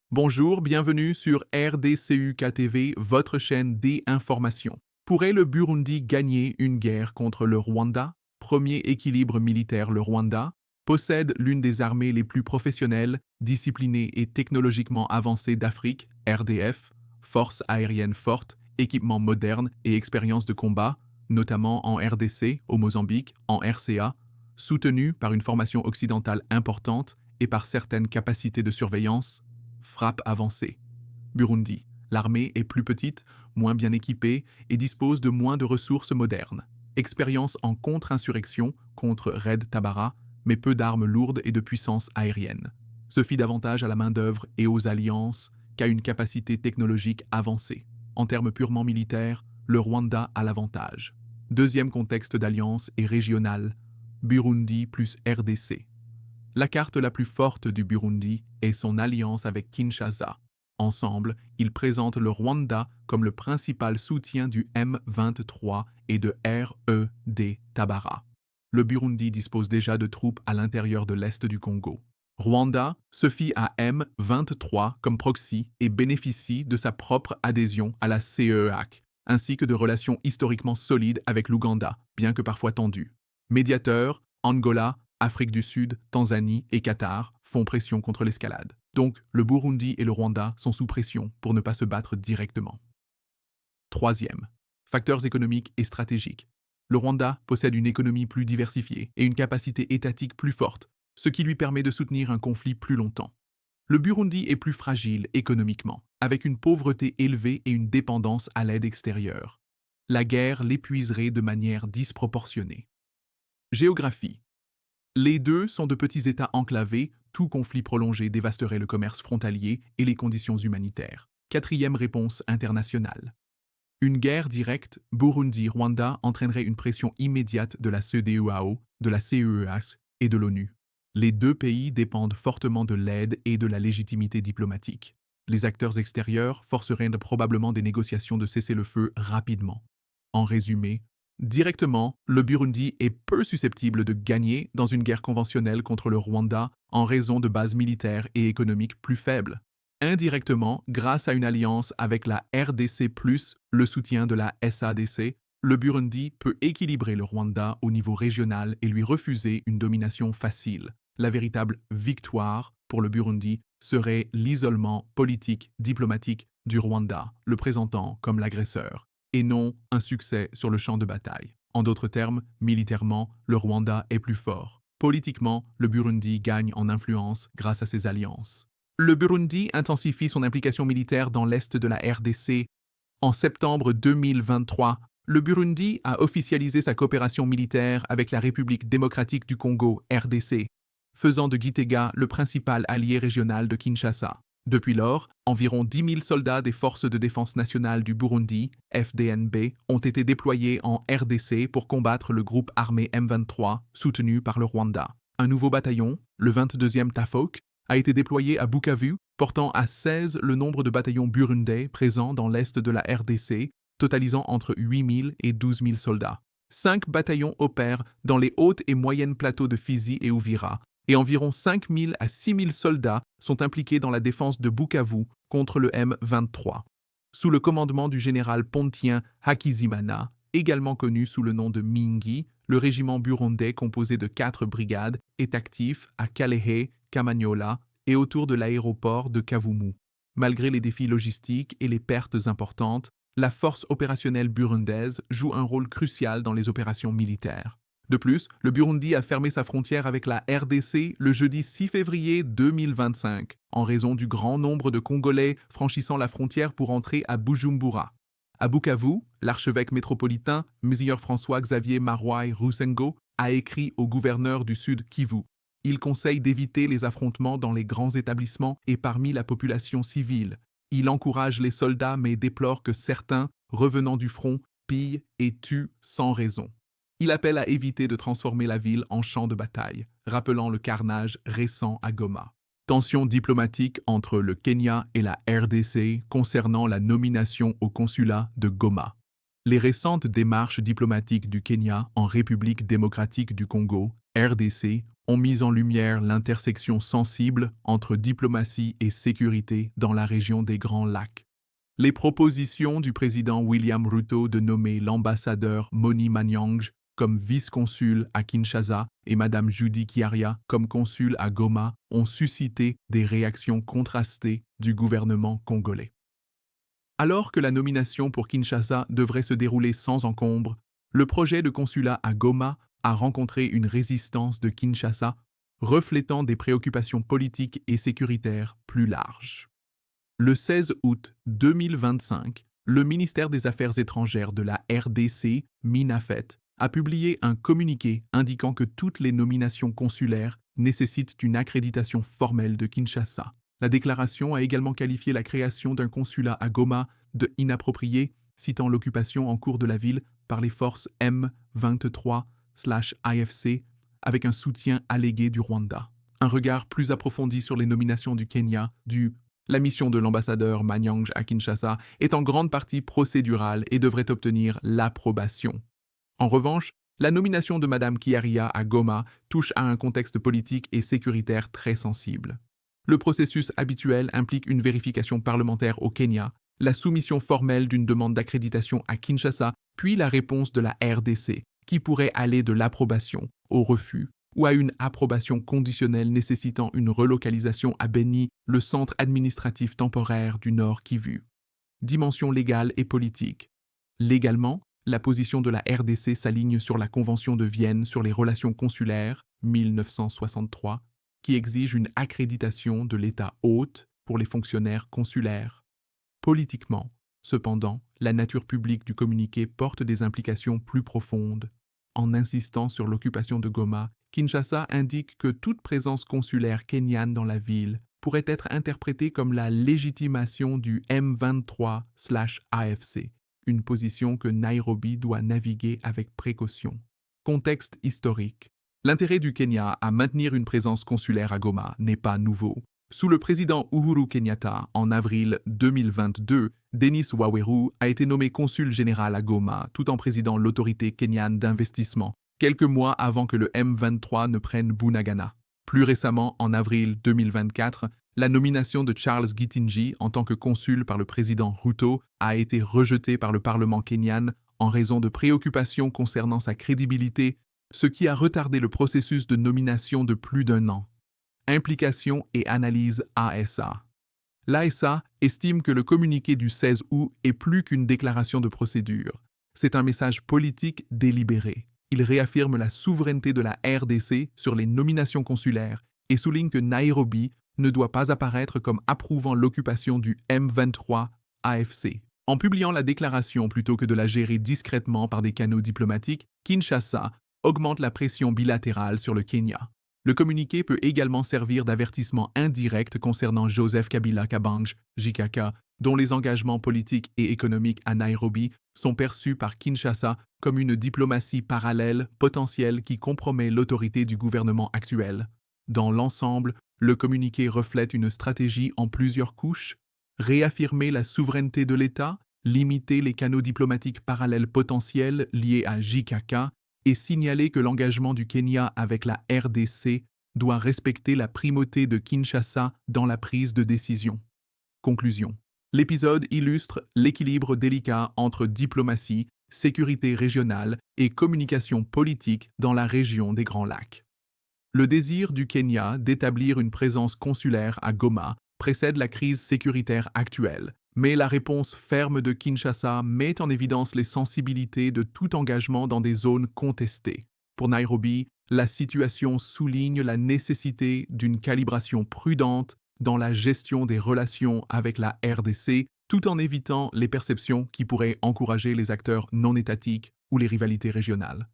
Bonjour, bienvenue sur RDCUK-TV, votre chaîne des informations. Pourrait le Burundi gagner une guerre contre le Rwanda? Premier équilibre militaire, le Rwanda possède l'une des armées les plus professionnelles, disciplinées et technologiquement avancées d'Afrique, RDF, forces aériennes fortes, équipements modernes et expérience de combat, notamment en RDC, au Mozambique, en RCA, soutenu par une formation occidentale importante et par certaines capacités de surveillance. Frappe avancée. Burundi. L'armée est plus petite, moins bien équipée et dispose de moins de ressources modernes. Expérience en contre-insurrection contre Red Tabara, mais peu d'armes lourdes et de puissance aérienne. Se fie davantage à la main-d'œuvre et aux alliances qu'à une capacité technologique avancée. En termes purement militaires, le Rwanda a l'avantage. Deuxième contexte d'alliance est régional, Burundi plus RDC. La carte la plus forte du Burundi est son alliance avec Kinshasa. Ensemble, ils présentent le Rwanda comme le principal soutien du M23 et de RED Tabara. Le Burundi dispose déjà de troupes à l'intérieur de l'Est du Congo. Rwanda se fie à M23 comme proxy et bénéficie de sa propre adhésion à la CEAC, ainsi que de relations historiquement solides avec l'Ouganda, bien que parfois tendues. Médiateur, Angola, Afrique du Sud, Tanzanie et Qatar font pression contre l'escalade. Donc, le Burundi et le Rwanda sont sous pression pour ne pas se battre directement. Troisième, facteurs économiques et stratégiques. Le Rwanda possède une économie plus diversifiée et une capacité étatique plus forte, ce qui lui permet de soutenir un conflit plus longtemps. Le Burundi est plus fragile économiquement, avec une pauvreté élevée et une dépendance à l'aide extérieure. La guerre l'épuiserait de manière disproportionnée. Géographie. Les deux sont de petits États enclavés, tout conflit prolongé dévasterait le commerce frontalier et les conditions humanitaires. Quatrième réponse internationale. Une guerre directe Burundi-Rwanda entraînerait une pression immédiate de la CEDEAO, de la CEEAS et de l'ONU. Les deux pays dépendent fortement de l'aide et de la légitimité diplomatique. Les acteurs extérieurs forceraient probablement des négociations de cessez-le-feu rapidement. En résumé, directement, le Burundi est peu susceptible de gagner dans une guerre conventionnelle contre le Rwanda en raison de bases militaires et économiques plus faibles. Indirectement, grâce à une alliance avec la RDC+, le soutien de la SADC, le Burundi peut équilibrer le Rwanda au niveau régional et lui refuser une domination facile. La véritable victoire pour le Burundi serait l'isolement politique, diplomatique du Rwanda, le présentant comme l'agresseur, et non un succès sur le champ de bataille. En d'autres termes, militairement, le Rwanda est plus fort. Politiquement, le Burundi gagne en influence grâce à ses alliances. Le Burundi intensifie son implication militaire dans l'est de la RDC. En septembre 2023, le Burundi a officialisé sa coopération militaire avec la République démocratique du Congo, RDC, faisant de Gitega le principal allié régional de Kinshasa. Depuis lors, environ 10 000 soldats des Forces de défense nationale du Burundi, FDNB, ont été déployés en RDC pour combattre le groupe armé M23, soutenu par le Rwanda. Un nouveau bataillon, le 22e TAFOK, a été déployé à Bukavu, portant à 16 le nombre de bataillons burundais présents dans l'est de la RDC, totalisant entre 8 000 et 12 000 soldats. 5 bataillons opèrent dans les hautes et moyennes plateaux de Fizi et Uvira, et environ 5 000 à 6 000 soldats sont impliqués dans la défense de Bukavu contre le M23. Sous le commandement du général pontien Hakizimana, également connu sous le nom de Mingi, le régiment burundais composé de 4 brigades est actif à Kalehe, Kamanyola et autour de l'aéroport de Kavumu. Malgré les défis logistiques et les pertes importantes, la force opérationnelle burundaise joue un rôle crucial dans les opérations militaires. De plus, le Burundi a fermé sa frontière avec la RDC le jeudi 6 février 2025, en raison du grand nombre de Congolais franchissant la frontière pour entrer à Bujumbura. À Bukavu, l'archevêque métropolitain, Mgr François-Xavier Marouai Rusengo, a écrit au gouverneur du Sud Kivu. Il conseille d'éviter les affrontements dans les grands établissements et parmi la population civile. Il encourage les soldats mais déplore que certains, revenant du front, pillent et tuent sans raison. Il appelle à éviter de transformer la ville en champ de bataille, rappelant le carnage récent à Goma. Tensions diplomatiques entre le Kenya et la RDC concernant la nomination au consulat de Goma. Les récentes démarches diplomatiques du Kenya en République démocratique du Congo, RDC, ont mis en lumière l'intersection sensible entre diplomatie et sécurité dans la région des Grands Lacs. Les propositions du président William Ruto de nommer l'ambassadeur Moni Manyang comme vice-consul à Kinshasa et Madame Judy Kiaria comme consul à Goma ont suscité des réactions contrastées du gouvernement congolais. Alors que la nomination pour Kinshasa devrait se dérouler sans encombre, le projet de consulat à Goma a rencontré une résistance de Kinshasa, reflétant des préoccupations politiques et sécuritaires plus larges. Le 16 août 2025, le ministère des Affaires étrangères de la RDC, MINAFET, a publié un communiqué indiquant que toutes les nominations consulaires nécessitent une accréditation formelle de Kinshasa. La déclaration a également qualifié la création d'un consulat à Goma de inappropriée, citant l'occupation en cours de la ville par les forces M23/AFC avec un soutien allégué du Rwanda. Un regard plus approfondi sur les nominations du Kenya, la mission de l'ambassadeur Manyang à Kinshasa est en grande partie procédurale et devrait obtenir l'approbation. En revanche, la nomination de Madame Kiaria à Goma touche à un contexte politique et sécuritaire très sensible. Le processus habituel implique une vérification parlementaire au Kenya, la soumission formelle d'une demande d'accréditation à Kinshasa, puis la réponse de la RDC, qui pourrait aller de l'approbation au refus ou à une approbation conditionnelle nécessitant une relocalisation à Beni, le centre administratif temporaire du Nord Kivu. Dimension légale et politique. Légalement, la position de la RDC s'aligne sur la Convention de Vienne sur les relations consulaires, 1963, qui exige une accréditation de l'État hôte pour les fonctionnaires consulaires. Politiquement, cependant, la nature publique du communiqué porte des implications plus profondes. En insistant sur l'occupation de Goma, Kinshasa indique que toute présence consulaire kenyane dans la ville pourrait être interprétée comme la légitimation du M23/AFC, une position que Nairobi doit naviguer avec précaution. Contexte historique. L'intérêt du Kenya à maintenir une présence consulaire à Goma n'est pas nouveau. Sous le président Uhuru Kenyatta, en avril 2022, Denis Waweru a été nommé consul général à Goma tout en présidant l'autorité kenyane d'investissement, quelques mois avant que le M23 ne prenne Bunagana. Plus récemment, en avril 2024, la nomination de Charles Gitinji en tant que consul par le président Ruto a été rejetée par le Parlement kényan en raison de préoccupations concernant sa crédibilité, ce qui a retardé le processus de nomination de plus d'1 an. Implications et analyse ASA. L'ASA estime que le communiqué du 16 août est plus qu'une déclaration de procédure. C'est un message politique délibéré. Il réaffirme la souveraineté de la RDC sur les nominations consulaires et souligne que Nairobi ne doit pas apparaître comme approuvant l'occupation du M23 AFC. En publiant la déclaration plutôt que de la gérer discrètement par des canaux diplomatiques, Kinshasa augmente la pression bilatérale sur le Kenya. Le communiqué peut également servir d'avertissement indirect concernant Joseph Kabila Kabange, JKK, dont les engagements politiques et économiques à Nairobi sont perçus par Kinshasa comme une diplomatie parallèle potentielle qui compromet l'autorité du gouvernement actuel. Dans l'ensemble, le communiqué reflète une stratégie en plusieurs couches: réaffirmer la souveraineté de l'État, limiter les canaux diplomatiques parallèles potentiels liés à JKK et signaler que l'engagement du Kenya avec la RDC doit respecter la primauté de Kinshasa dans la prise de décision. Conclusion. L'épisode illustre l'équilibre délicat entre diplomatie, sécurité régionale et communication politique dans la région des Grands Lacs. Le désir du Kenya d'établir une présence consulaire à Goma précède la crise sécuritaire actuelle, mais la réponse ferme de Kinshasa met en évidence les sensibilités de tout engagement dans des zones contestées. Pour Nairobi, la situation souligne la nécessité d'une calibration prudente dans la gestion des relations avec la RDC, tout en évitant les perceptions qui pourraient encourager les acteurs non étatiques ou les rivalités régionales.